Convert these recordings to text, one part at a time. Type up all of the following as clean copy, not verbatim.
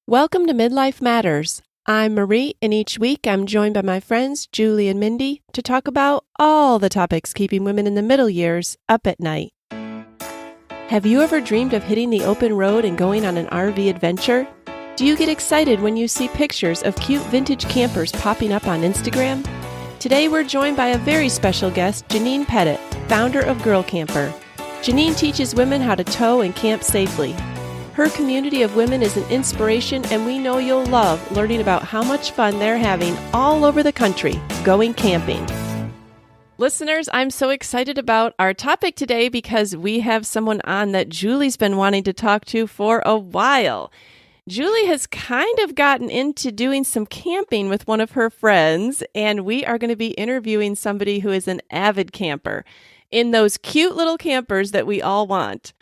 Welcome to Midlife Matters. I'm Marie, and each week I'm joined by my friends Julie and Mindy to talk about all the topics keeping women in the middle years up at night. Have you ever dreamed of hitting the open road and going on an RV adventure? Do you get excited when you see pictures of cute vintage campers popping up on Instagram? Today we're joined by a very special guest, Janine Pettit, founder of Girl Camper. Janine teaches women how to tow and camp safely. Her community of women is an inspiration, and we know you'll love learning about how much fun they're having all over the country going camping. Listeners, I'm so excited about our topic today because we have someone on that Julie's been wanting to talk to for a while. Julie has kind of gotten into doing some camping with one of her friends, and we are going to be interviewing somebody who is an avid camper in those cute little campers that we all want.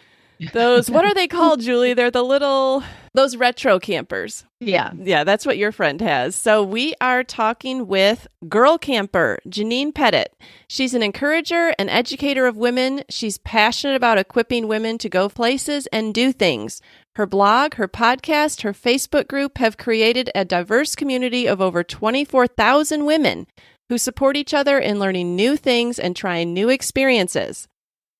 Those, what are they called, Julie? They're those retro campers. Yeah. Yeah, that's what your friend has. So we are talking with Girl Camper, Janine Pettit. She's an encourager and educator of women. She's passionate about equipping women to go places and do things. Her blog, her podcast, her Facebook group have created a diverse community of over 24,000 women who support each other in learning new things and trying new experiences.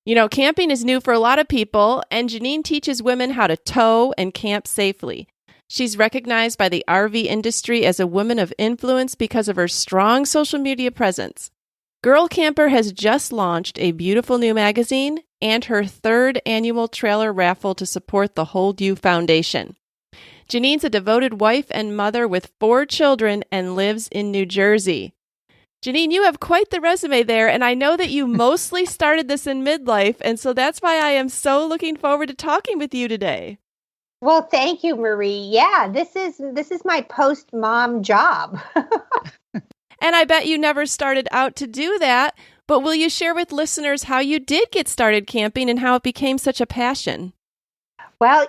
You know, camping is new for a lot of people, and Janine teaches women how to tow and camp safely. She's recognized by the RV industry as a woman of influence because of her strong social media presence. Girl Camper has just launched a beautiful new magazine and her third annual trailer raffle to support the Hold You Foundation. Janine's a devoted wife and mother with 4 children and lives in New Jersey. Janine, you have quite the resume there, and I know that you mostly started this in midlife, and so that's why I am so looking forward to talking with you today. Well, thank you, Marie. Yeah, this is my post-mom job. And I bet you never started out to do that, but will you share with listeners how you did get started camping and how it became such a passion? Well,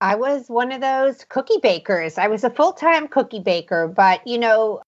I was one of those cookie bakers. I was a full-time cookie baker, but,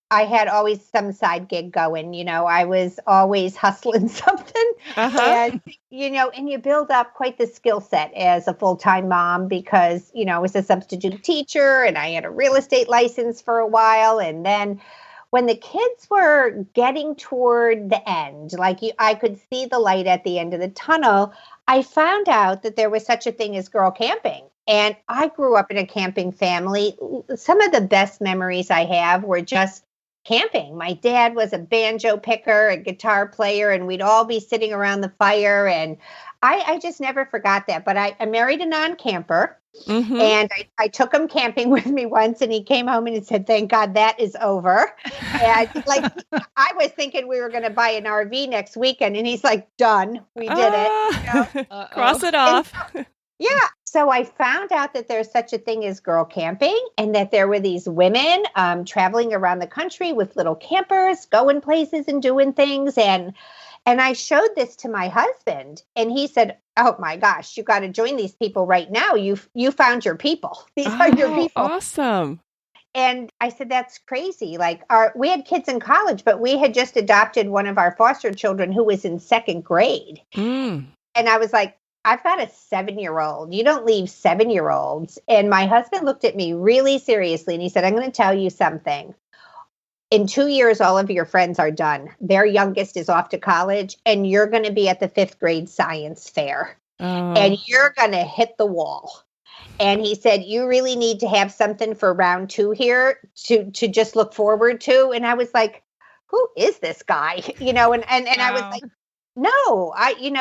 I had always some side gig going. I was always hustling something. And, and you build up quite the skill set as a full-time mom because, I was a substitute teacher and I had a real estate license for a while. And then when the kids were getting toward the end, I could see the light at the end of the tunnel, I found out that there was such a thing as girl camping. And I grew up in a camping family. Some of the best memories I have were just camping. My dad was a banjo picker, a guitar player, and we'd all be sitting around the fire. And I just never forgot that. But I married a non-camper. Mm-hmm. And I took him camping with me once, and he came home and he said, "Thank God that is over." And I was thinking we were going to buy an RV next weekend, and he's like, "Done, we did it." Cross it off. So I found out that there's such a thing as girl camping, and that there were these women traveling around the country with little campers, going places and doing things, and I showed this to my husband, and he said, "Oh my gosh, you got to join these people right now. You found your people. These are your people." Awesome. And I said, "That's crazy. We had kids in college, but we had just adopted one of our foster children who was in 2nd grade." And I was like, "I've got a 7-year-old. You don't leave 7-year-olds." And my husband looked at me really seriously, and he said, "I'm going to tell you something. In 2 years, all of your friends are done. Their youngest is off to college, and you're going to be at the 5th grade science fair, and you're going to hit the wall." And he said, "You really need to have something for round 2 here to just look forward to." And I was like, "Who is this guy?" And I was like, "No,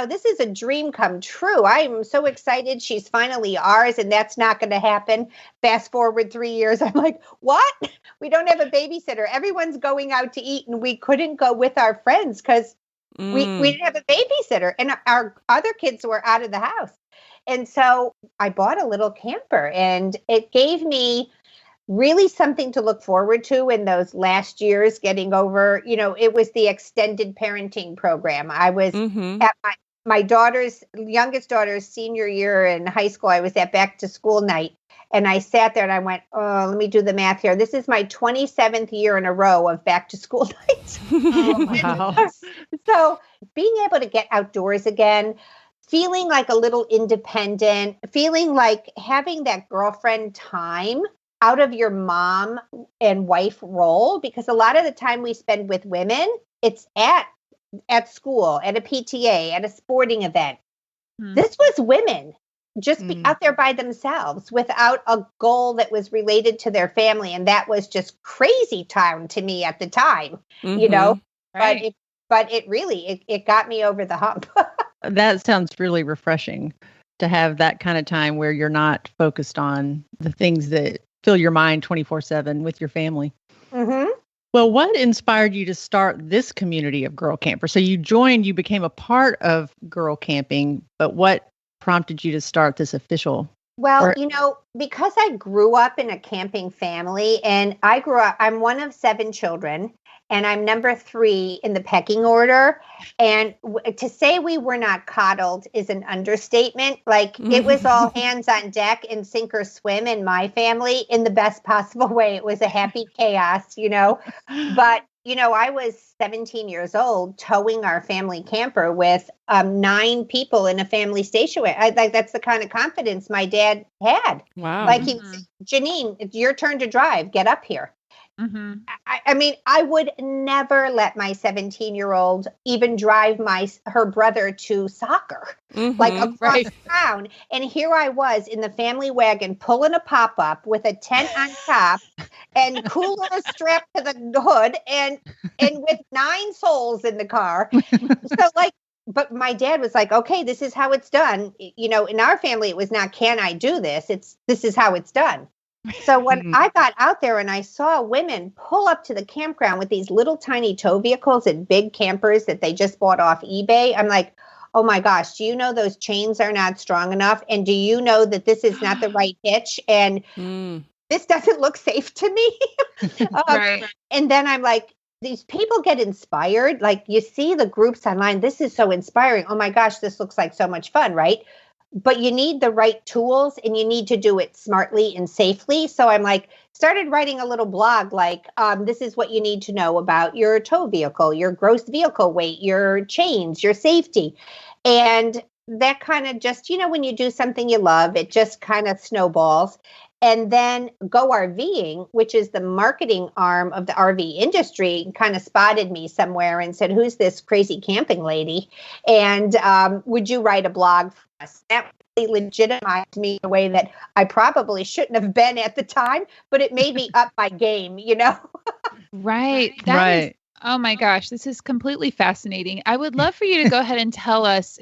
this is a dream come true. I am so excited. She's finally ours, and that's not going to happen." Fast forward 3 years. I'm like, "What? We don't have a babysitter. Everyone's going out to eat, and we couldn't go with our friends because we didn't have a babysitter, and our other kids were out of the house." And so I bought a little camper, and it gave me really something to look forward to in those last years getting over, it was the extended parenting program. I was at my youngest daughter's senior year in high school. I was at back to school night, and I sat there and I went, "Oh, let me do the math here. This is my 27th year in a row of back to school nights." Oh, wow. So being able to get outdoors again, feeling like a little independent, feeling like having that girlfriend time out of your mom and wife role, because a lot of the time we spend with women, it's at school, at a PTA, at a sporting event. This was women just be out there by themselves without a goal that was related to their family. And that was just crazy town to me at the time, you know, right. But it really, it got me over the hump. That sounds really refreshing to have that kind of time where you're not focused on the things that fill your mind 24/7 with your family. Mm-hmm. Well, what inspired you to start this community of girl campers? So you became a part of girl camping, but what prompted you to start this official? Well, because I grew up in a camping family, and I'm one of 7 children, and I'm number 3 in the pecking order. And to say we were not coddled is an understatement. Like, it was all hands on deck and sink or swim in my family in the best possible way. It was a happy chaos, But, I was 17 years old towing our family camper with 9 people in a family station. That's the kind of confidence my dad had. Wow. Like, he was, Janine, it's your turn to drive. Get up here. I mean, I would never let my 17-year-old even drive her brother to soccer, like across town. And here I was in the family wagon pulling a pop-up with a tent on top and cooler strapped to the hood and with 9 souls in the car. So but my dad was like, okay, this is how it's done. In our family, it was not, can I do this? This is how it's done. So when I got out there and I saw women pull up to the campground with these little tiny tow vehicles and big campers that they just bought off eBay, I'm like, oh my gosh, do you know those chains are not strong enough? And do you know that this is not the right hitch? And this doesn't look safe to me. Right. And then I'm like, these people get inspired. Like, you see the groups online. This is so inspiring. Oh my gosh, this looks like so much fun, right? But you need the right tools and you need to do it smartly and safely. So I'm like, started writing a little blog, like, this is what you need to know about your tow vehicle, your gross vehicle weight, your chains, your safety. And that kind of just, when you do something you love, it just kind of snowballs. And then Go RVing, which is the marketing arm of the RV industry, kind of spotted me somewhere and said, who's this crazy camping lady? And would you write a blog for us? That really legitimized me in a way that I probably shouldn't have been at the time, but it made me up my game, Right. That is, oh my gosh, this is completely fascinating. I would love for you to go ahead and tell us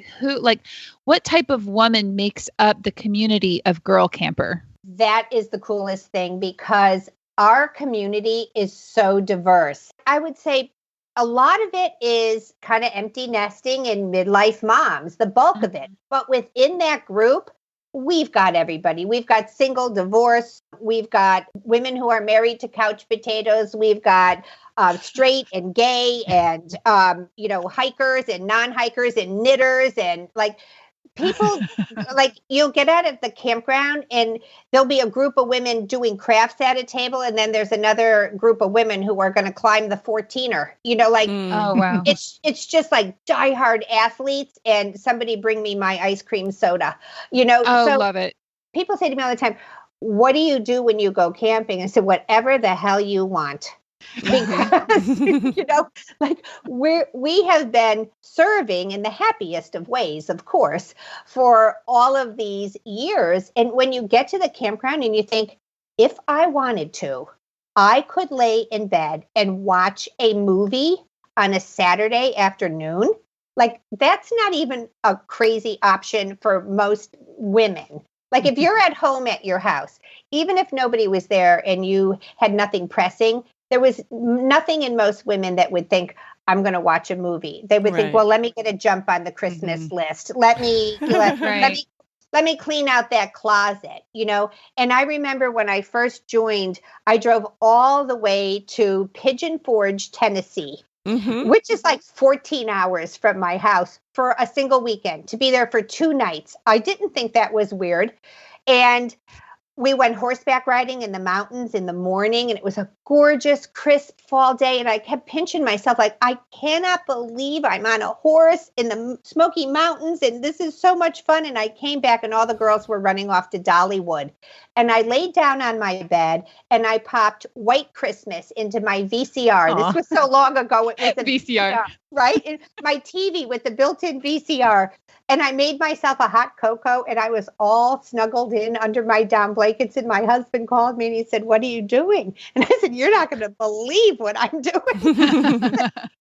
what type of woman makes up the community of Girl Camper? That is the coolest thing, because our community is so diverse. I would say a lot of it is kind of empty nesting and midlife moms, the bulk of it. But within that group, we've got everybody. We've got single, divorce. We've got women who are married to couch potatoes. We've got straight and gay and, hikers and non-hikers and knitters and people. You'll get out at the campground and there'll be a group of women doing crafts at a table. And then there's another group of women who are going to climb the 14er, oh, wow. It's just like diehard athletes and somebody bring me my ice cream soda, so love it. People say to me all the time, what do you do when you go camping? I said, whatever the hell you want. Because we have been serving in the happiest of ways, of course, for all of these years. And when you get to the campground and you think, if I wanted to, I could lay in bed and watch a movie on a Saturday afternoon. That's not even a crazy option for most women. If you're at home at your house, even if nobody was there and you had nothing pressing, there was nothing in most women that would think, I'm going to watch a movie. They would think, well, let me get a jump on the Christmas list. Let me clean out that closet, And I remember when I first joined, I drove all the way to Pigeon Forge, Tennessee, which is 14 hours from my house for a single weekend, to be there for 2 nights. I didn't think that was weird. And we went horseback riding in the mountains in the morning, and it was a gorgeous, crisp fall day. And I kept pinching myself like, I cannot believe I'm on a horse in the Smoky Mountains, and this is so much fun. And I came back, and all the girls were running off to Dollywood. And I laid down on my bed, and I popped White Christmas into my VCR. Aww. This was so long ago. It was a VCR, right? And my TV with the built-in VCR. And I made myself a hot cocoa, and I was all snuggled in under my down blankets. And my husband called me, and he said, "What are you doing?" And I said, "You're not going to believe what I'm doing."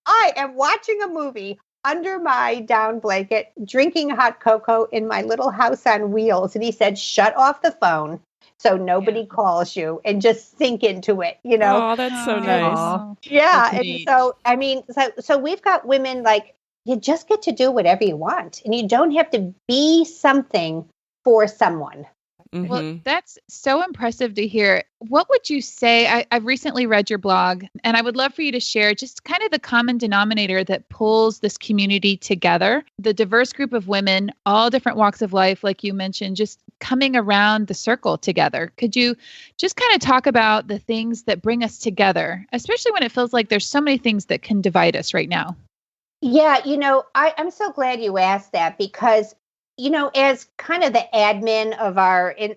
I am watching a movie under my down blanket, drinking hot cocoa in my little house on wheels. And he said, "Shut off the phone so nobody calls you, and just sink into it, you know." Oh, that's so nice. Yeah. And so, I mean, so we've got women like, you just get to do whatever you want, and you don't have to be something for someone. Mm-hmm. Well, that's so impressive to hear. What would you say? I've recently read your blog, and I would love for you to share just kind of the common denominator that pulls this community together, the diverse group of women, all different walks of life, like you mentioned, just coming around the circle together. Could you just kind of talk about the things that bring us together, especially when it feels like there's so many things that can divide us right now? Yeah, I'm so glad you asked that, because as kind of the admin of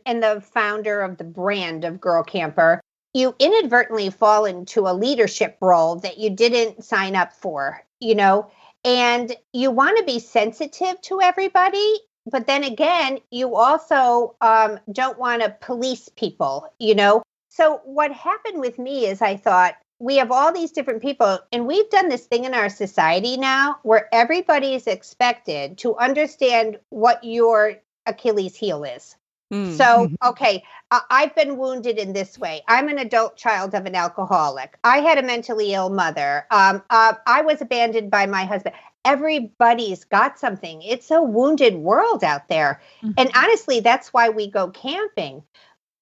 and the founder of the brand of Girl Camper, you inadvertently fall into a leadership role that you didn't sign up for, and you want to be sensitive to everybody. But then again, you also don't want to police people, So what happened with me is I thought, we have all these different people, and we've done this thing in our society now where everybody is expected to understand what your Achilles heel is. So, okay, I've been wounded in this way. I'm an adult child of an alcoholic. I had a mentally ill mother. I was abandoned by my husband. Everybody's got something. It's a wounded world out there. And honestly, that's why we go camping.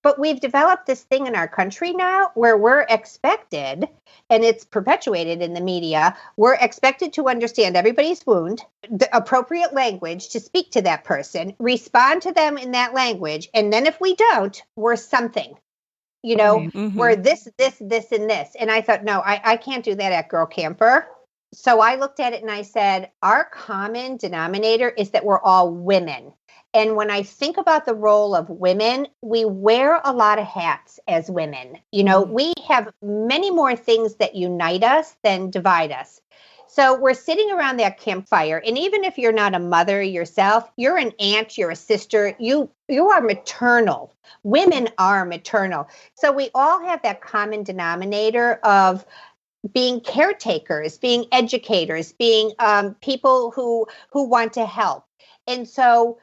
But we've developed this thing in our country now where we're expected, and it's perpetuated in the media, we're expected to understand everybody's wound, the appropriate language to speak to that person, respond to them in that language. And then if we don't, we're something, we're this, and this. And I thought, no, I can't do that at Girl Camper. So I looked at it and I said, our common denominator is that we're all women. And when I think about the role of women, we wear a lot of hats as women. We have many more things that unite us than divide us. So we're sitting around that campfire. And even if you're not a mother yourself, you're an aunt, you're a sister, you are maternal. Women are maternal. So we all have that common denominator of being caretakers, being educators, being people who want to help. And so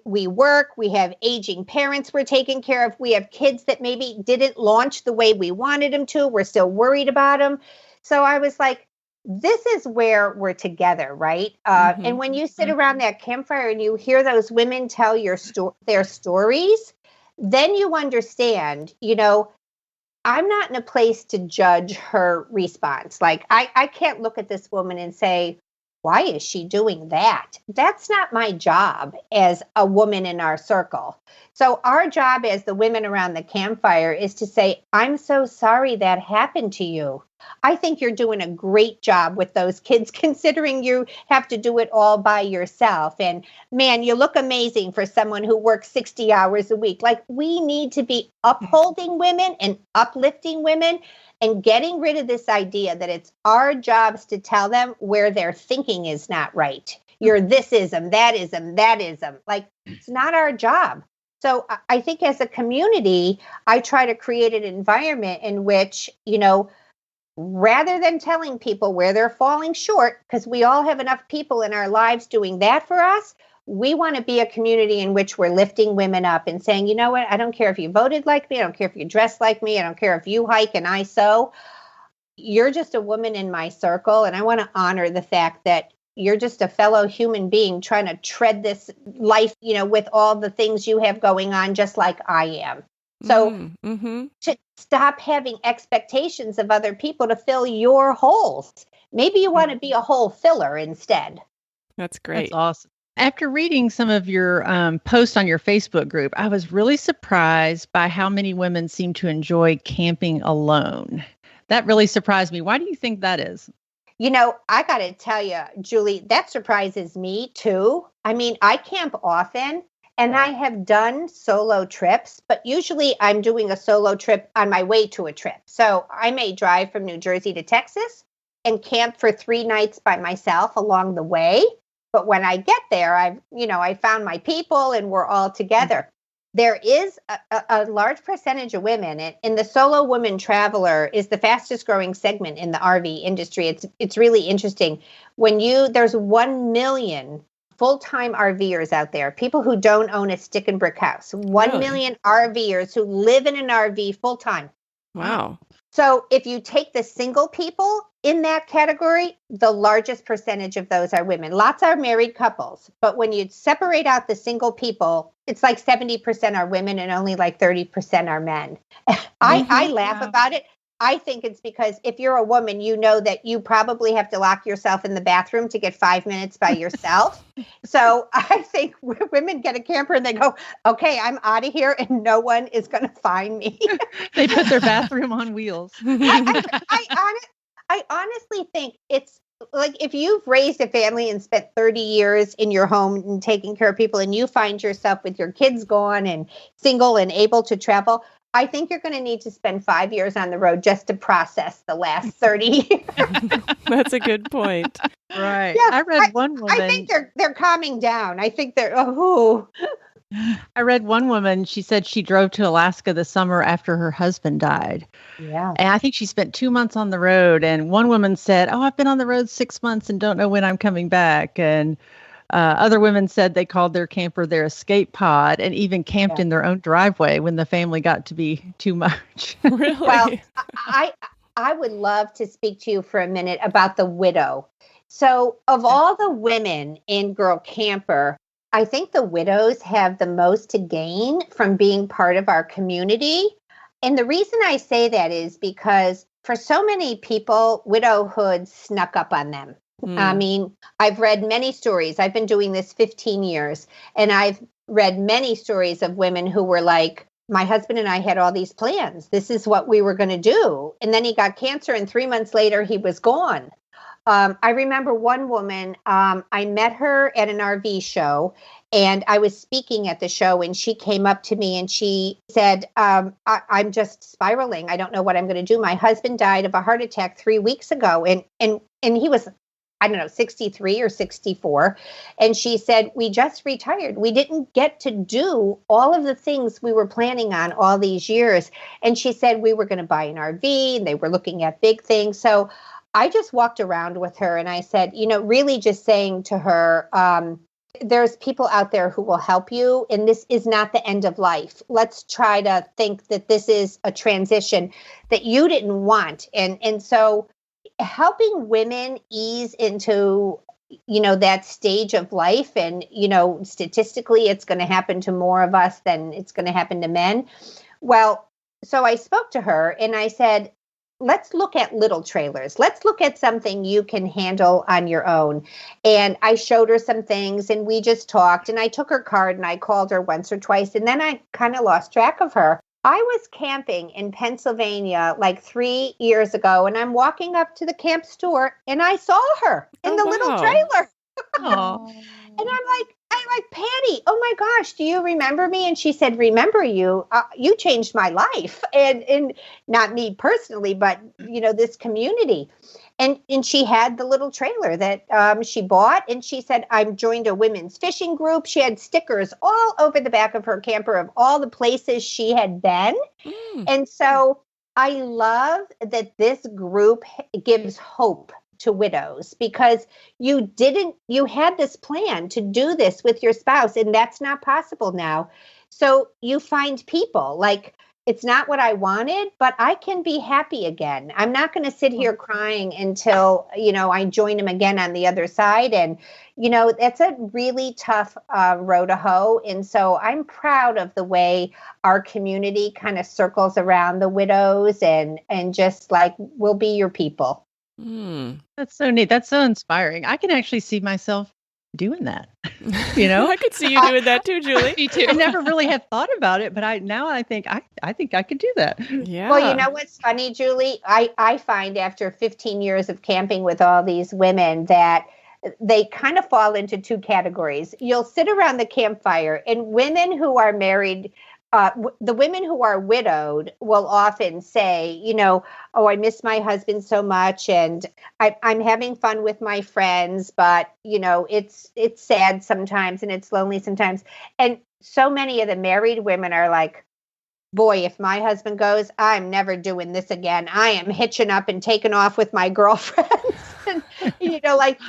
we work, we have aging parents we're taking care of. We have kids that maybe didn't launch the way we wanted them to. We're still worried about them. So I was like, this is where we're together, right? And when you sit around that campfire and you hear those women tell their stories, then you understand, I'm not in a place to judge her response. Like, I can't look at this woman and say, why is she doing that? That's not my job as a woman in our circle. So our job as the women around the campfire is to say, I'm so sorry that happened to you. I think you're doing a great job with those kids, considering you have to do it all by yourself. And man, you look amazing for someone who works 60 hours a week. Like, we need to be upholding women and uplifting women and getting rid of this idea that it's our jobs to tell them where their thinking is not right. You're this-ism, that-ism, that-ism. Like, it's not our job. So I think as a community, I try to create an environment in which, rather than telling people where they're falling short, because we all have enough people in our lives doing that for us, we want to be a community in which we're lifting women up and saying, you know what, I don't care if you voted like me, I don't care if you dress like me, I don't care if you hike and I sew. You're just a woman in my circle, and I want to honor the fact that you're just a fellow human being trying to tread this life, with all the things you have going on, just like I am. So to stop having expectations of other people to fill your holes. Maybe you want to be a hole filler instead. That's great. That's awesome. After reading some of your posts on your Facebook group, I was really surprised by how many women seem to enjoy camping alone. That really surprised me. Why do you think that is? I got to tell you, Julie, that surprises me too. I mean, I camp often and I have done solo trips, but usually I'm doing a solo trip on my way to a trip. So I may drive from New Jersey to Texas and camp for 3 nights by myself along the way. But when I get there, I found my people and we're all together. There is a large percentage of women, and the solo woman traveler is the fastest growing segment in the RV industry. It's really interesting. There's 1 million full-time RVers out there, people who don't own a stick and brick house. 1 million RVers who live in an RV full-time. Wow. So if you take the single people in that category, the largest percentage of those are women. Lots are married couples. But when you separate out the single people, it's like 70% are women and only like 30% are men. I laugh about it. I think it's because if you're a woman, you know that you probably have to lock yourself in the bathroom to get 5 minutes by yourself. So I think women get a camper and they go, okay, I'm out of here and no one is going to find me. They put their bathroom on wheels. I honestly think it's like if you've raised a family and spent 30 years in your home and taking care of people and you find yourself with your kids gone and single and able to travel, I think you're going to need to spend 5 years on the road just to process the last 30 years. That's a good point. Right. Yeah, I read one woman. I think they're calming down. I think I read one woman, she said she drove to Alaska the summer after her husband died. Yeah. And I think she spent 2 months on the road. And one woman said, I've been on the road 6 months and don't know when I'm coming back. And other women said they called their camper their escape pod and even camped in their own driveway when the family got to be too much. Really? Well, I would love to speak to you for a minute about the widow. So of all the women in Girl Camper, I think the widows have the most to gain from being part of our community. And the reason I say that is because for so many people, widowhood snuck up on them. I mean, I've read many stories. I've been doing this 15 years, and I've read many stories of women who were like, my husband and I had all these plans. This is what we were going to do. And then he got cancer, and 3 months later, he was gone. I remember one woman, I met her at an RV show, and I was speaking at the show, and she came up to me and she said, I'm just spiraling. I don't know what I'm going to do. My husband died of a heart attack 3 weeks ago, and he was, I don't know, 63 or 64. And she said, we just retired. We didn't get to do all of the things we were planning on all these years. And she said, we were going to buy an RV and they were looking at big things. So I just walked around with her and I said, really just saying to her, there's people out there who will help you. And this is not the end of life. Let's try to think that this is a transition that you didn't want. And so helping women ease into, that stage of life. And, statistically, it's going to happen to more of us than it's going to happen to men. Well, so I spoke to her and I said, let's look at little trailers. Let's look at something you can handle on your own. And I showed her some things and we just talked and I took her card and I called her once or twice. And then I kind of lost track of her. I was camping in Pennsylvania like 3 years ago, and I'm walking up to the camp store, and I saw her in the little trailer. And I'm like, Patty, oh my gosh, do you remember me? And she said, remember you? You changed my life, and not me personally, but this community. And she had the little trailer that she bought, and she said, I've joined a women's fishing group. She had stickers all over the back of her camper of all the places she had been. And so I love that this group gives hope to widows because you had this plan to do this with your spouse, and that's not possible now. So you find people like, it's not what I wanted, but I can be happy again. I'm not going to sit here crying until, I join him again on the other side. And, that's a really tough row to hoe. And so I'm proud of the way our community kind of circles around the widows and just like, we'll be your people. That's so neat. That's so inspiring. I can actually see myself doing that. I could see you doing that too, Julie. Me too. I never really have thought about it, but I think I could do that. Yeah. Well, you know what's funny, Julie? I find after 15 years of camping with all these women that they kind of fall into two categories. You'll sit around the campfire, and women who are married, the women who are widowed will often say, oh, I miss my husband so much, and I'm having fun with my friends, but it's sad sometimes and it's lonely sometimes. And so many of the married women are like, boy, if my husband goes, I'm never doing this again. I am hitching up and taking off with my girlfriends. And, like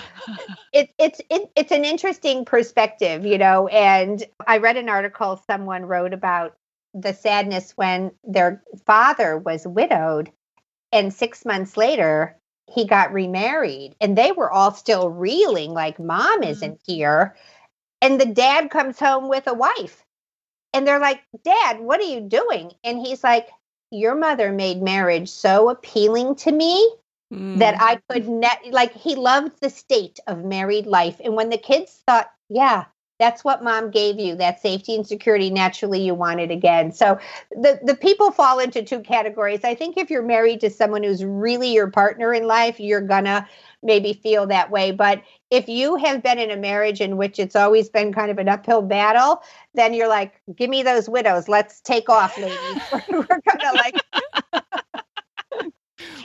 it's an interesting perspective, and I read an article someone wrote about the sadness when their father was widowed, and 6 months later he got remarried, and they were all still reeling like mom isn't here. And the dad comes home with a wife. And they're like, Dad, what are you doing? And he's like, your mother made marriage so appealing to me that I could he loved the state of married life. And when the kids thought, yeah, that's what mom gave you, that safety and security, naturally you want it again. So the people fall into two categories. I think if you're married to someone who's really your partner in life, you're gonna maybe feel that way. But if you have been in a marriage in which it's always been kind of an uphill battle, then you're like, give me those widows. Let's take off, ladies. We're gonna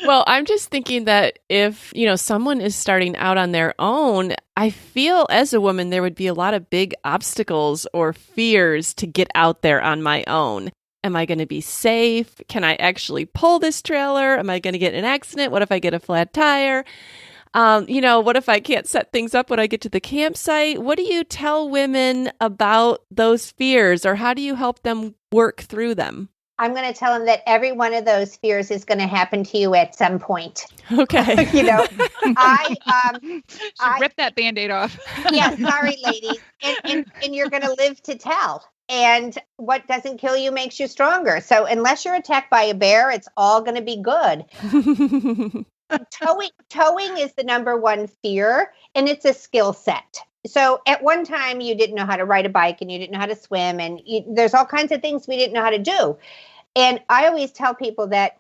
Well, I'm just thinking that if, someone is starting out on their own, I feel as a woman, there would be a lot of big obstacles or fears to get out there on my own. Am I going to be safe? Can I actually pull this trailer? Am I going to get in an accident? What if I get a flat tire? What if I can't set things up when I get to the campsite? What do you tell women about those fears, or how do you help them work through them? I'm going to tell them that every one of those fears is going to happen to you at some point. Okay. I rip that Band-Aid off. Yeah, sorry, ladies. And you're going to live to tell. And what doesn't kill you makes you stronger. So unless you're attacked by a bear, it's all going to be good. Towing is the number one fear, and it's a skill set. So at one time you didn't know how to ride a bike, and you didn't know how to swim, and there's all kinds of things we didn't know how to do. And I always tell people that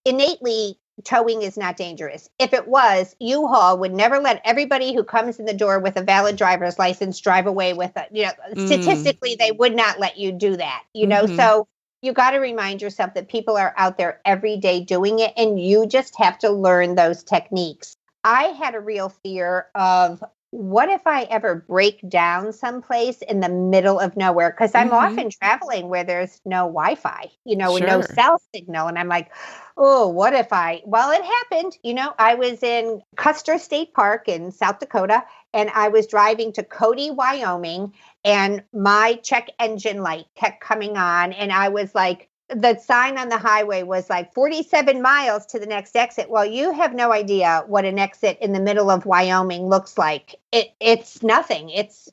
innately towing is not dangerous. If it was, U-Haul would never let everybody who comes in the door with a valid driver's license drive away with it. Statistically, they would not let you do that, so you got to remind yourself that people are out there every day doing it, and you just have to learn those techniques. I had a real fear of, what if I ever break down someplace in the middle of nowhere? Because I'm often traveling where there's no Wi-Fi, no cell signal. And I'm like, oh, what if well, it happened. I was in Custer State Park in South Dakota, and I was driving to Cody, Wyoming, and my check engine light kept coming on. And I was like, the sign on the highway was like 47 miles to the next exit. Well, you have no idea what an exit in the middle of Wyoming looks like. It's nothing. It's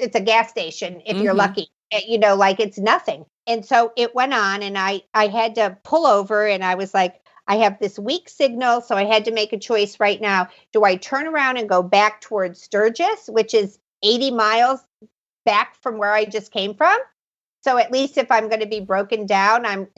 a gas station if you're lucky. It's nothing. And so it went on, and I had to pull over, and I was like, I have this weak signal, so I had to make a choice right now. Do I turn around and go back towards Sturgis, which is 80 miles back from where I just came from? So at least if I'm going to be broken down,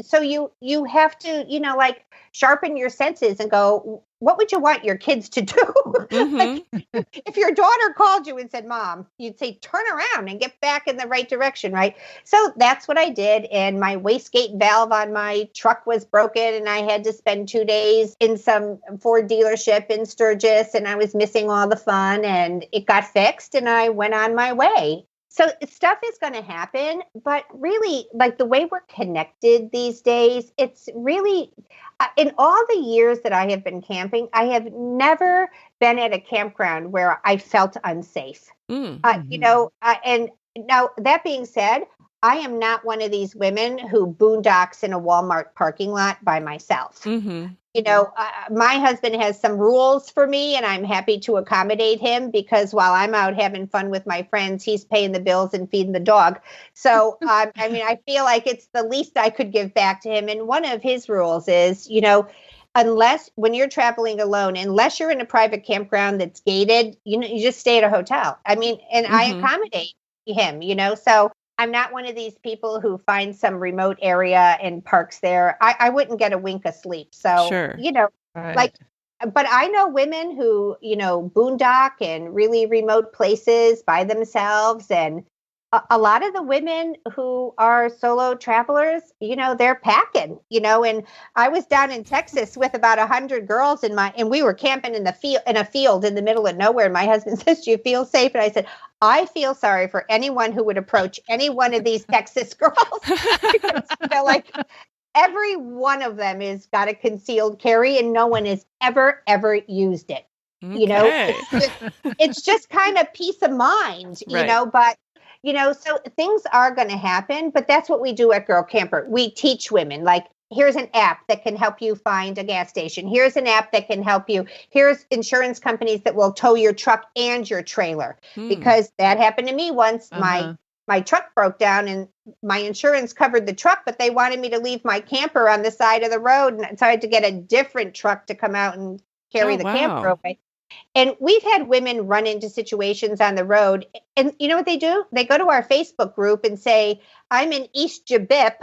you have to, sharpen your senses and go, what would you want your kids to do? If your daughter called you and said, Mom, you'd say, turn around and get back in the right direction, right? So that's what I did. And my wastegate valve on my truck was broken, and I had to spend 2 days in some Ford dealership in Sturgis, and I was missing all the fun, and it got fixed, and I went on my way. So stuff is going to happen, but really, the way we're connected these days, it's really, in all the years that I have been camping, I have never been at a campground where I felt unsafe. And now that being said, I am not one of these women who boondocks in a Walmart parking lot by myself. My husband has some rules for me, and I'm happy to accommodate him, because while I'm out having fun with my friends, he's paying the bills and feeding the dog. So, I feel like it's the least I could give back to him. And one of his rules is, unless when you're traveling alone, unless you're in a private campground that's gated, you just stay at a hotel. I mean, and I accommodate him, so I'm not one of these people who finds some remote area and parks there. I wouldn't get a wink of sleep. So, right. but I know women who, boondock and really remote places by themselves. And a lot of the women who are solo travelers, they're packing, and I was down in Texas with about 100 girls and we were camping in a field in the middle of nowhere. And my husband says, "Do you feel safe?" And I said, "I feel sorry for anyone who would approach any one of these Texas girls." Because, like every one of them has got a concealed carry and no one has ever used it. Okay. It's just kind of peace of mind, but so things are going to happen, but that's what we do at Girl Camper. We teach women, like, here's an app that can help you find a gas station. Here's an app that can help you. Here's insurance companies that will tow your truck and your trailer, because that happened to me once. My truck broke down and my insurance covered the truck, but they wanted me to leave my camper on the side of the road. And so I had to get a different truck to come out and carry the camper away. And we've had women run into situations on the road. And you know what they do? They go to our Facebook group and say, "I'm in East Jabip,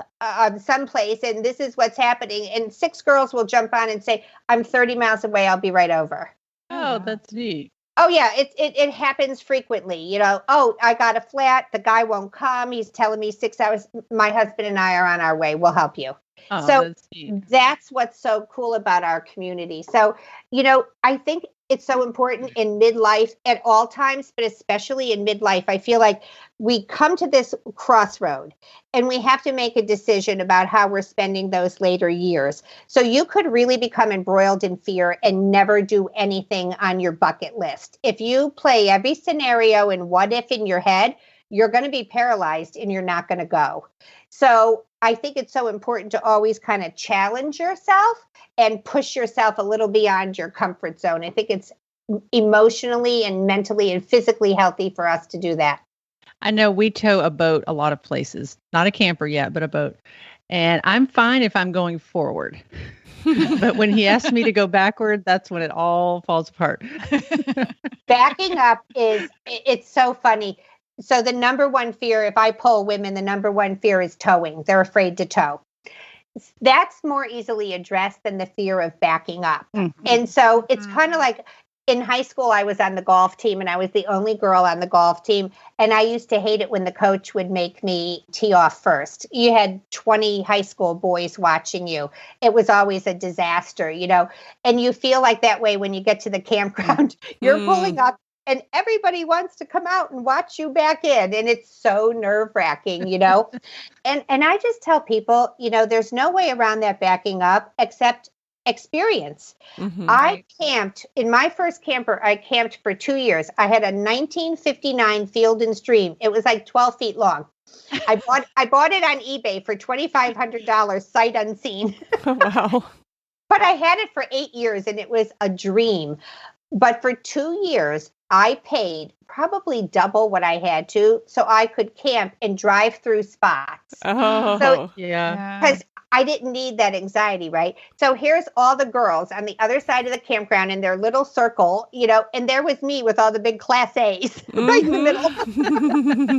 someplace, and this is what's happening." And 6 girls will jump on and say, "I'm 30 miles away. I'll be right over." Oh, that's neat. Oh, yeah. It happens frequently. "Oh, I got a flat. The guy won't come. He's telling me 6 hours. My husband and I are on our way. We'll help you." Oh, So that's what's so cool about our community. So, I think it's so important in midlife at all times, but especially in midlife. I feel like we come to this crossroad and we have to make a decision about how we're spending those later years. So you could really become embroiled in fear and never do anything on your bucket list. If you play every scenario and what if in your head, you're going to be paralyzed and you're not going to go. So I think it's so important to always kind of challenge yourself and push yourself a little beyond your comfort zone. I think it's emotionally and mentally and physically healthy for us to do that. I know we tow a boat a lot of places, not a camper yet, but a boat. And I'm fine if I'm going forward. But when he asks me to go backward, that's when it all falls apart. Backing up it's so funny. So the number one fear, if I poll women, the number one fear is towing. They're afraid to tow. That's more easily addressed than the fear of backing up. And so it's kind of like in high school, I was on the golf team and I was the only girl on the golf team. And I used to hate it when the coach would make me tee off first. You had 20 high school boys watching you. It was always a disaster, and you feel like that way when you get to the campground. You're pulling up and everybody wants to come out and watch you back in. And it's so nerve-wracking, And I just tell people, there's no way around that backing up except experience. I camped in my first camper. I camped for 2 years. I had a 1959 Field and Stream. It was like 12 feet long. I bought it on eBay for $2,500 sight unseen. Oh, wow. But I had it for 8 years and it was a dream. But for 2 years, I paid probably double what I had to so I could camp and drive through spots. Oh, so, yeah. Because I didn't need that anxiety, right? So here's all the girls on the other side of the campground in their little circle, and there was me with all the big Class A's right in the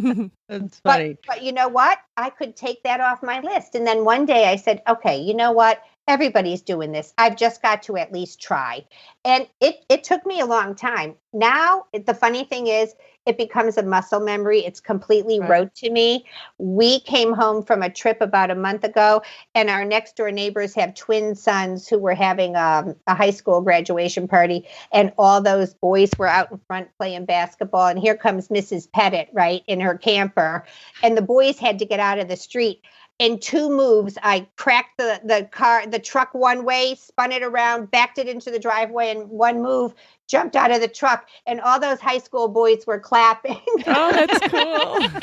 middle. That's funny. But you know what? I could take that off my list. And then one day I said, okay, you know what? Everybody's doing this. I've just got to at least try. And it took me a long time. Now, the funny thing is, it becomes a muscle memory. It's completely rote to me. We came home from a trip about a month ago, and our next door neighbors have twin sons who were having a high school graduation party, and all those boys were out in front playing basketball. And here comes Mrs. Pettit, right, in her camper. And the boys had to get out of the street. In 2 moves, I cracked the truck one way, spun it around, backed it into the driveway, and 1 move, jumped out of the truck, and all those high school boys were clapping. Oh, that's cool.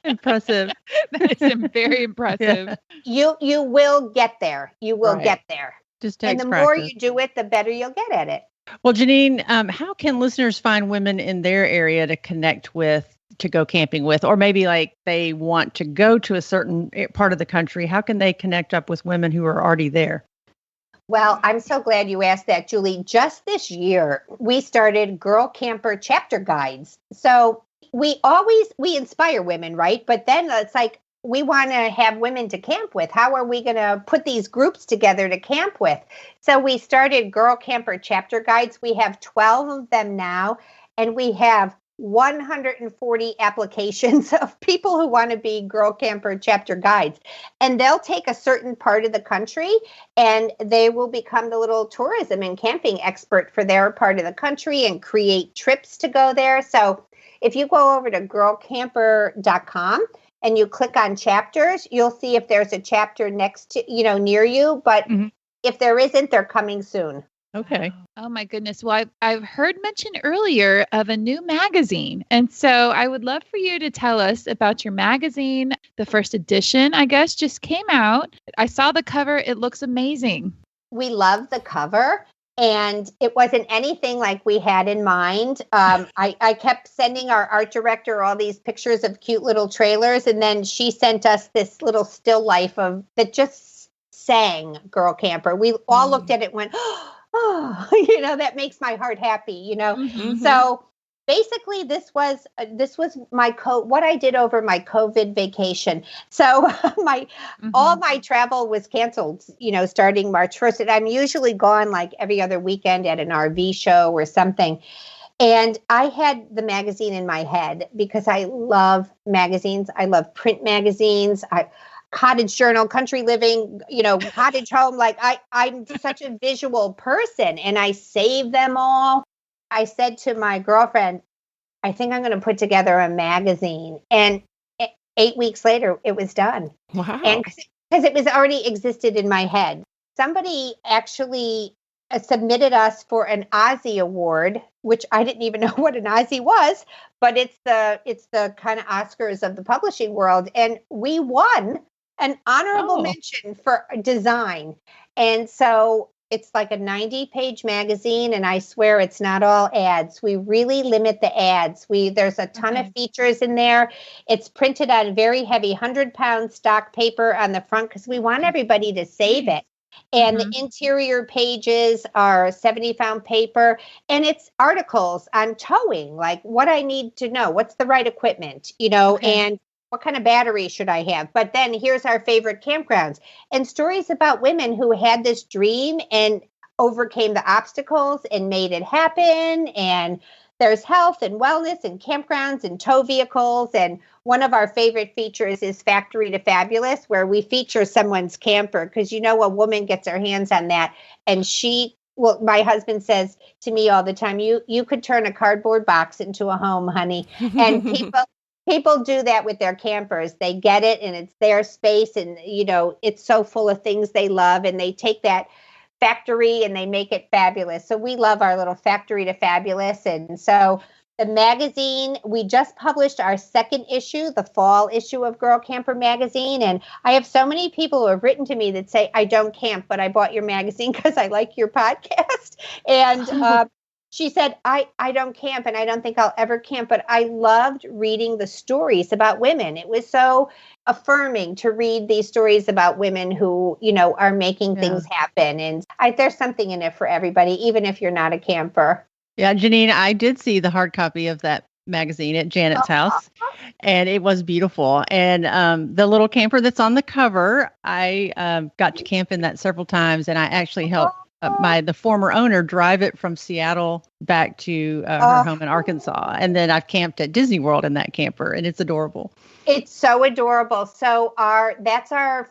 Impressive. That is very impressive. Yeah. You will get there. You will get there. Just takes and the practice. more you do it, the better you'll get at it. Well, Janine, how can listeners find women in their area to connect with, to go camping with, or maybe like they want to go to a certain part of the country? How can they connect up with women who are already there? Well, I'm so glad you asked that, Julie. Just this year, we started Girl Camper chapter guides. So we inspire women, right? But then it's like, we want to have women to camp with. How are we going to put these groups together to camp with? So we started Girl Camper chapter guides. We have 12 of them now, and we have 140 applications of people who want to be Girl Camper chapter guides. And they'll take a certain part of the country and they will become the little tourism and camping expert for their part of the country and create trips to go there. So if you go over to girlcamper.com and you click on chapters, you'll see if there's a chapter next to, near you. But if there isn't, they're coming soon. Okay. Oh my goodness. Well, I've heard mention earlier of a new magazine. And so I would love for you to tell us about your magazine. The first edition, I guess, just came out. I saw the cover. It looks amazing. We love the cover. And it wasn't anything like we had in mind. I kept sending our art director all these pictures of cute little trailers. And then she sent us this little still life that just sang Girl Camper. We all looked at it and went, oh, that makes my heart happy, Mm-hmm. So basically this was my what I did over my COVID vacation. So all my travel was canceled, starting March 1st. And I'm usually gone like every other weekend at an RV show or something. And I had the magazine in my head because I love magazines. I love print magazines. Cottage Journal, Country Living, Cottage Home. Like I'm such a visual person and I save them all. I said to my girlfriend, I think I'm going to put together a magazine. And 8 weeks later, it was done. Wow. And because it was already existed in my head. Somebody actually submitted us for an Ozzy award, which I didn't even know what an Ozzy was, but it's the kind of Oscars of the publishing world. And we won an honorable mention for design. And so it's like a 90-page magazine, and I swear it's not all ads. We really limit the ads. There's a ton of features in there. It's printed on very heavy 100-pound stock paper on the front because we want everybody to save it. And the interior pages are 70-pound paper, and it's articles on towing, like what I need to know, what's the right equipment, and what kind of battery should I have? But then here's our favorite campgrounds and stories about women who had this dream and overcame the obstacles and made it happen. And there's health and wellness and campgrounds and tow vehicles. And one of our favorite features is Factory to Fabulous, where we feature someone's camper because, a woman gets her hands on that. And my husband says to me all the time, you could turn a cardboard box into a home, honey. And people do that with their campers. They get it and it's their space and, it's so full of things they love and they take that factory and they make it fabulous. So we love our little Factory to Fabulous. And so the magazine, we just published our second issue, the fall issue of Girl Camper magazine. And I have so many people who have written to me that say, I don't camp, but I bought your magazine because I like your podcast. And, she said, I don't camp and I don't think I'll ever camp, but I loved reading the stories about women. It was so affirming to read these stories about women who, are making things happen. And there's something in it for everybody, even if you're not a camper. Yeah, Janine, I did see the hard copy of that magazine at Janet's house, and it was beautiful. And the little camper that's on the cover, I got to camp in that several times, and I actually helped the former owner drive it from Seattle back to her home in Arkansas. And then I've camped at Disney World in that camper, and it's adorable. It's so adorable. So that's our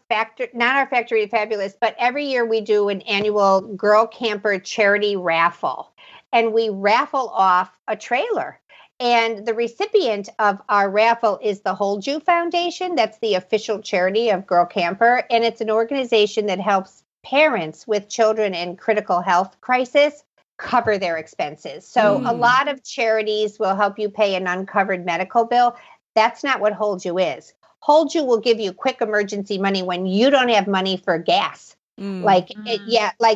not our Factory to Fabulous, but every year we do an annual Girl Camper charity raffle, and we raffle off a trailer. And the recipient of our raffle is the Hold You Foundation. That's the official charity of Girl Camper. And it's an organization that helps parents with children in critical health crisis cover their expenses. So a lot of charities will help you pay an uncovered medical bill. That's not what Hold You is. Hold You will give you quick emergency money when you don't have money for gas. Like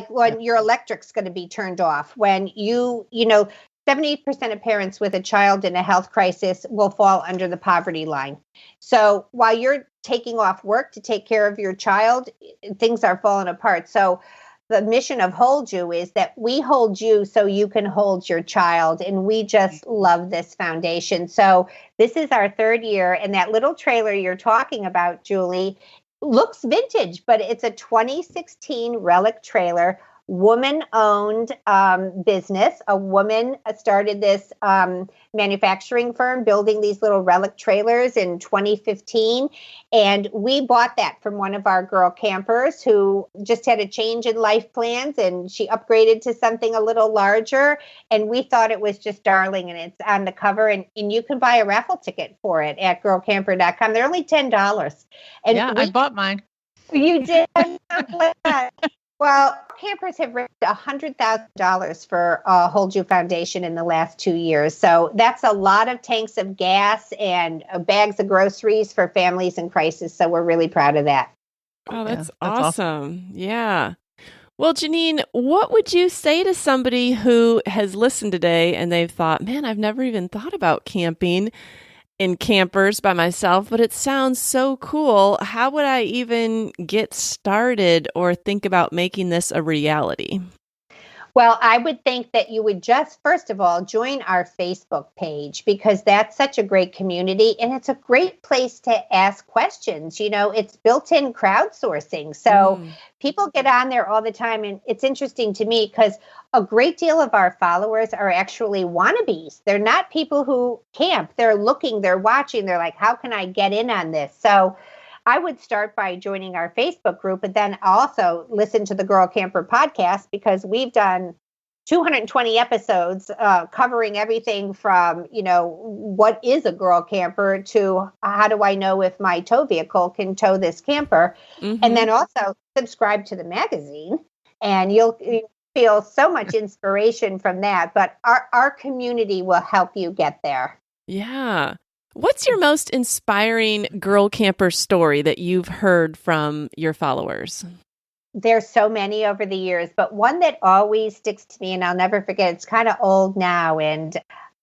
when your electric's going to be turned off, when 70% of parents with a child in a health crisis will fall under the poverty line. So while you're taking off work to take care of your child, things are falling apart. So the mission of Hold You is that we hold you so you can hold your child. And we just love this foundation. So this is our 3rd year. And that little trailer you're talking about, Julie, looks vintage, but it's a 2016 Relic trailer, woman-owned business. A woman started this manufacturing firm building these little Relic trailers in 2015. And we bought that from one of our girl campers who just had a change in life plans, and she upgraded to something a little larger. And we thought it was just darling, and it's on the cover. And you can buy a raffle ticket for it at girlcamper.com. They're only $10. And yeah, I bought mine. You did? Well, campers have raised $100,000 for Hold You Foundation in the last 2 years. So that's a lot of tanks of gas and bags of groceries for families in crisis. So we're really proud of that. Oh, that's awesome. Yeah. Well, Janine, what would you say to somebody who has listened today and they've thought, man, I've never even thought about camping in campers by myself, but it sounds so cool. How would I even get started or think about making this a reality? Well, I would think that you would just, first of all, join our Facebook page, because that's such a great community and it's a great place to ask questions. You know, it's built-in crowdsourcing. So people get on there all the time. And it's interesting to me because a great deal of our followers are actually wannabes. They're not people who camp. They're looking, they're watching, they're like, how can I get in on this? So I would start by joining our Facebook group, and then also listen to the Girl Camper podcast, because we've done 220 episodes covering everything from, you know, what is a girl camper to how do I know if my tow vehicle can tow this camper? And then also subscribe to the magazine, and you'll feel so much inspiration from that. But our community will help you get there. Yeah. What's your most inspiring girl camper story that you've heard from your followers? There's so many over the years, but one that always sticks to me and I'll never forget, it's kind of old now. And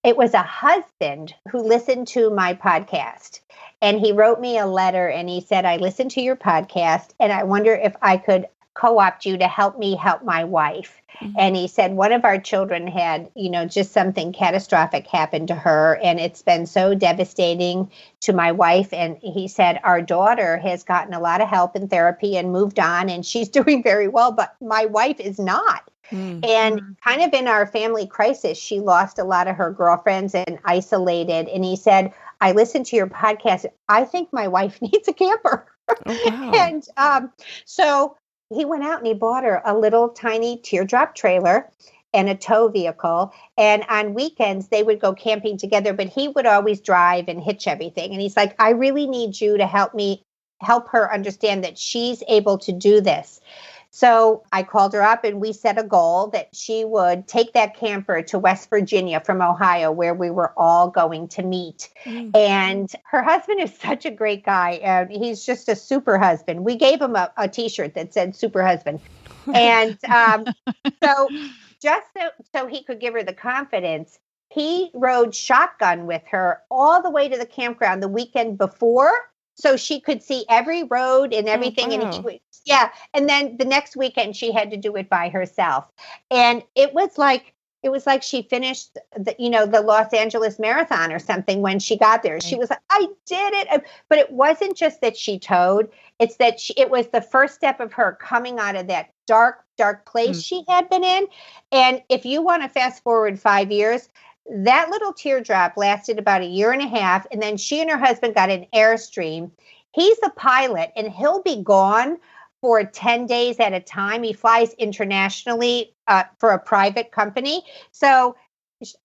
it was a husband who listened to my podcast, and he wrote me a letter and he said, I listened to your podcast and I wonder if I could co-opt you to help me help my wife. And he said one of our children had, you know, just something catastrophic happen to her. And it's been so devastating to my wife. And he said, our daughter has gotten a lot of help in therapy and moved on, and she's doing very well, but my wife is not. And kind of in our family crisis, she lost a lot of her girlfriends and isolated. And he said, I listened to your podcast. I think my wife needs a camper. Oh, wow. And so he went out and he bought her a little tiny teardrop trailer and a tow vehicle. And on weekends, they would go camping together, but he would always drive and hitch everything. And he's like, I really need you to help her understand that she's able to do this. So I called her up and we set a goal that she would take that camper to West Virginia from Ohio, where we were all going to meet. And her husband is such a great guy. And he's just a super husband. We gave him a t-shirt that said super husband. And so just so he could give her the confidence, he rode shotgun with her all the way to the campground the weekend before, so she could see every road and everything. Oh, wow. And then the next weekend she had to do it by herself. And it was like she finished the Los Angeles Marathon or something when she got there. She was like, I did it. But it wasn't just that she towed. It's that it was the first step of her coming out of that dark, dark place she had been in. And if you want to fast forward 5 years, that little teardrop lasted about 1.5 years. And then she and her husband got an Airstream. He's a pilot and he'll be gone for 10 days at a time. He flies internationally for a private company. So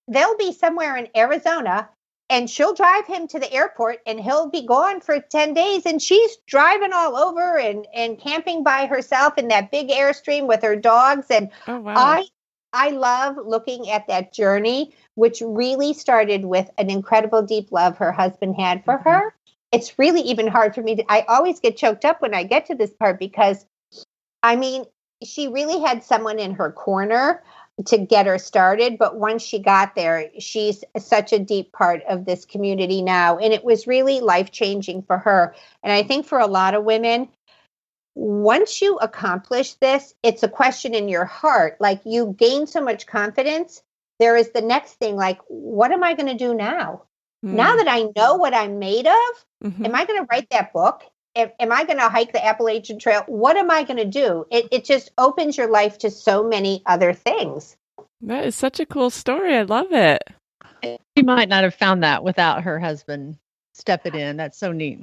they'll be somewhere in Arizona and she'll drive him to the airport and he'll be gone for 10 days. And she's driving all over and camping by herself in that big Airstream with her dogs. And oh, wow. I love looking at that journey, which really started with an incredible deep love her husband had for her. It's really even hard for me I always get choked up when I get to this part, because I mean, she really had someone in her corner to get her started. But once she got there, she's such a deep part of this community now. And it was really life-changing for her. And I think for a lot of women, once you accomplish this, it's a question in your heart. Like you gain so much confidence. There is the next thing, like, what am I going to do now? Now that I know what I'm made of, am I going to write that book? Am I going to hike the Appalachian Trail? What am I going to do? It just opens your life to so many other things. That is such a cool story. I love it. She might not have found that without her husband stepping in. That's so neat.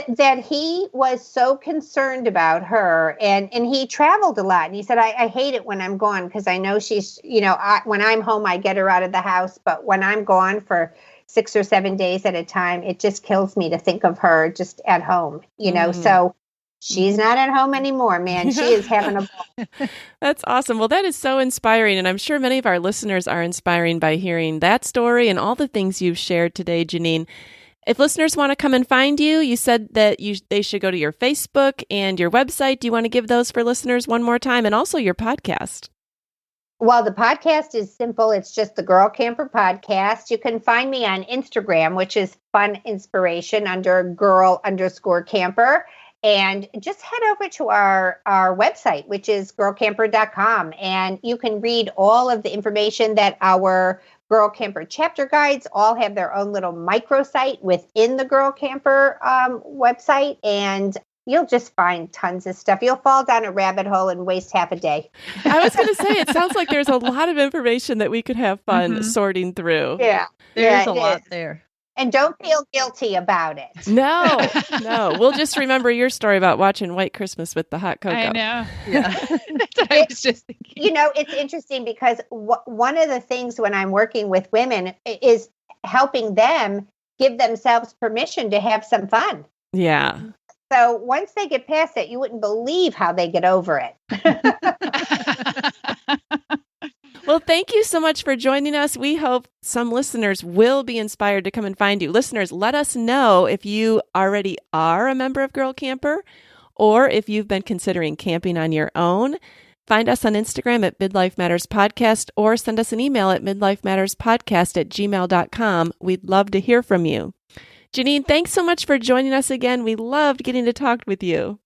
That he was so concerned about her, and he traveled a lot. And he said, I hate it when I'm gone because I know she's, when I'm home, I get her out of the house. But when I'm gone for 6 or 7 days at a time, it just kills me to think of her just at home, So she's not at home anymore, man. She is having a ball. That's awesome. Well, that is so inspiring. And I'm sure many of our listeners are inspiring by hearing that story and all the things you've shared today, Janine. If listeners want to come and find you, you said that they should go to your Facebook and your website. Do you want to give those for listeners one more time? And also your podcast. Well, the podcast is simple. It's just the Girl Camper Podcast. You can find me on Instagram, which is Fun Inspiration under girl_camper. And just head over to our website, which is girlcamper.com. And you can read all of the information that our Girl Camper chapter guides all have their own little microsite within the Girl Camper website. And you'll just find tons of stuff. You'll fall down a rabbit hole and waste half a day. I was going to say, it sounds like there's a lot of information that we could have fun sorting through. Yeah. There's a lot there. And don't feel guilty about it. No. We'll just remember your story about watching White Christmas with the hot cocoa. I know. Yeah. That's what I was just thinking. It's interesting because one of the things when I'm working with women is helping them give themselves permission to have some fun. Yeah. So once they get past it, you wouldn't believe how they get over it. Well, thank you so much for joining us. We hope some listeners will be inspired to come and find you. Listeners, let us know if you already are a member of Girl Camper or if you've been considering camping on your own. Find us on Instagram at Midlife Matters Podcast or send us an email at midlifematterspodcast@gmail.com. We'd love to hear from you. Janine, thanks so much for joining us again. We loved getting to talk with you.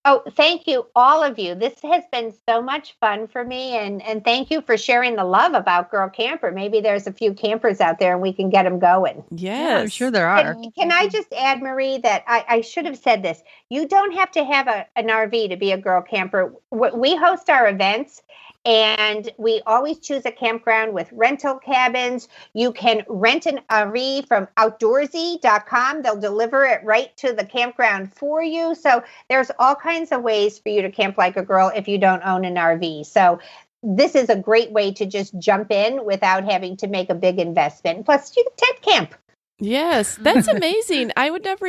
Oh, thank you, all of you. This has been so much fun for me. And thank you for sharing the love about Girl Camper. Maybe there's a few campers out there and we can get them going. Yes. Yeah, I'm sure there are. Can I just add, Marie, that I should have said this. You don't have to have an RV to be a Girl Camper. We host our events. And we always choose a campground with rental cabins. You can rent an RV from outdoorsy.com. They'll deliver it right to the campground for you. So there's all kinds of ways for you to camp like a girl if you don't own an RV. So this is a great way to just jump in without having to make a big investment. Plus, you can tent camp. Yes, that's amazing. I would have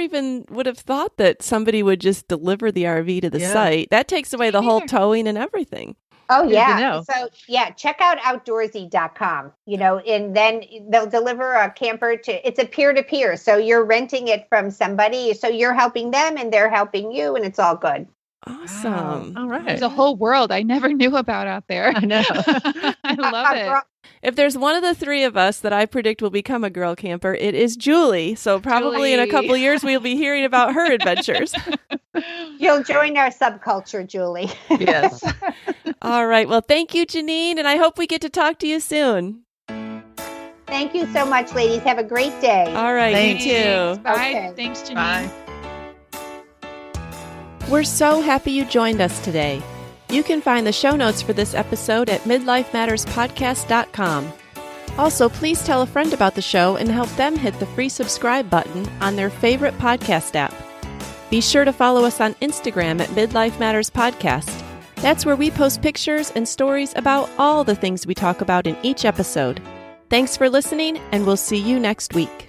thought that somebody would just deliver the RV to the site. That takes away the whole towing and everything. Oh, yeah. So, check out outdoorsy.com, and then they'll deliver a camper it's a peer-to-peer. So you're renting it from somebody. So you're helping them and they're helping you and it's all good. Awesome. Wow. All right. There's a whole world I never knew about out there. I know. I love it. If there's one of the three of us that I predict will become a girl camper, it is Julie. So probably in a couple of years, we'll be hearing about her adventures. You'll join our subculture, Julie. Yes. All right. Well, thank you, Janine. And I hope we get to talk to you soon. Thank you so much, ladies. Have a great day. All right. Thanks. You too. Bye. Okay. Thanks, Janine. Bye. We're so happy you joined us today. You can find the show notes for this episode at midlifematterspodcast.com. Also, please tell a friend about the show and help them hit the free subscribe button on their favorite podcast app. Be sure to follow us on Instagram at Midlife Matters Podcast. That's where we post pictures and stories about all the things we talk about in each episode. Thanks for listening, and we'll see you next week.